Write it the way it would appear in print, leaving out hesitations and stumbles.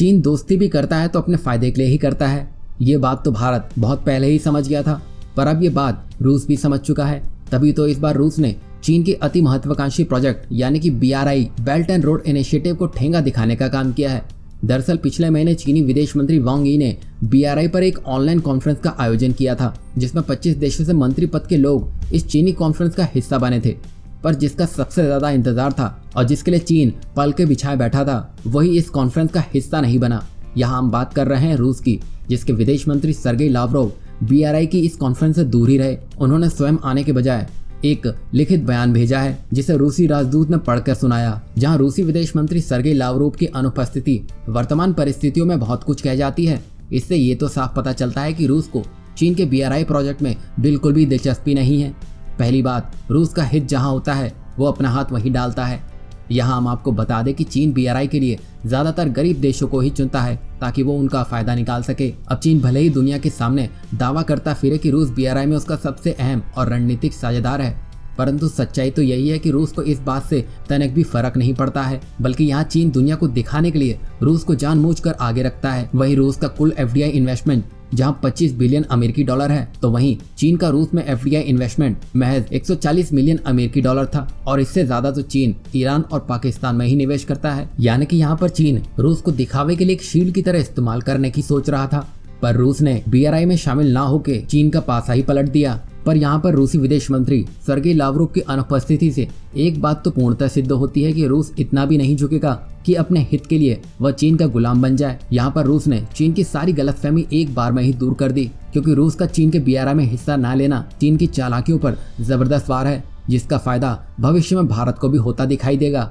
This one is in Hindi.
चीन दोस्ती भी करता है तो अपने फायदे के लिए ही करता है। ये बात तो भारत बहुत पहले ही समझ गया था, पर अब ये बात रूस भी समझ चुका है। तभी तो इस बार रूस ने चीन के अति महत्वाकांक्षी प्रोजेक्ट यानी कि BRI belt and road initiative को ठेंगा दिखाने का काम किया है। दरअसल पिछले महीने चीनी विदेश मंत्री वांग यी ने BRI पर एक ऑनलाइन कॉन्फ्रेंस का आयोजन किया था, जिसमें 25 देशों से मंत्री पद के लोग इस चीनी कॉन्फ्रेंस का हिस्सा बने थे। पर जिसका सबसे ज्यादा इंतजार था और जिसके लिए चीन पल के बिछाए बैठा था, वही इस कॉन्फ्रेंस का हिस्सा नहीं बना। यहाँ हम बात कर रहे हैं रूस की, जिसके विदेश मंत्री सर्गेई लावरोव BRI की इस कॉन्फ्रेंस से दूर ही रहे। उन्होंने स्वयं आने के बजाय एक लिखित बयान भेजा है, जिसे रूसी राजदूत ने पढ़कर सुनाया, जहां रूसी विदेश मंत्री सर्गेई लावरोव की अनुपस्थिति वर्तमान परिस्थितियों में बहुत कुछ कह जाती है। इससे ये तो साफ पता चलता है कि रूस को चीन के BRI प्रोजेक्ट में बिल्कुल भी दिलचस्पी नहीं है। पहली बात, रूस का हित जहां होता है वो अपना हाथ वहीं डालता है। यहाँ हम आपको बता दें कि चीन BRI के लिए ज्यादातर गरीब देशों को ही चुनता है ताकि वो उनका फायदा निकाल सके। अब चीन भले ही दुनिया के सामने दावा करता फिरे कि रूस BRI में उसका सबसे अहम और रणनीतिक साझेदार है, परंतु सच्चाई तो यही है कि रूस को इस बात से तनिक भी फर्क नहीं पड़ता है, बल्कि यहाँ चीन दुनिया को दिखाने के लिए रूस को जानबूझकर आगे रखता है। वहीं रूस का कुल FDI इन्वेस्टमेंट जहाँ 25 बिलियन अमेरिकी डॉलर है, तो वहीं चीन का रूस में FDI इन्वेस्टमेंट महज 140 मिलियन अमेरिकी डॉलर था, और इससे ज्यादा तो चीन ईरान और पाकिस्तान में ही निवेश करता है। यानी कि यहाँ पर चीन रूस को दिखावे के लिए एक शील्ड की तरह इस्तेमाल करने की सोच रहा था, पर रूस ने BRI में शामिल ना होकर चीन का पासा ही पलट दिया। पर यहाँ पर रूसी विदेश मंत्री सर्गेई लावरोव की अनुपस्थिति से एक बात तो पूर्णतः सिद्ध होती है कि रूस इतना भी नहीं झुकेगा कि अपने हित के लिए वह चीन का गुलाम बन जाए। यहाँ पर रूस ने चीन की सारी गलतफहमी एक बार में ही दूर कर दी, क्योंकि रूस का चीन के BRI में हिस्सा न लेना चीन की चालाकियों पर जबरदस्त वार है, जिसका फायदा भविष्य में भारत को भी होता दिखाई देगा।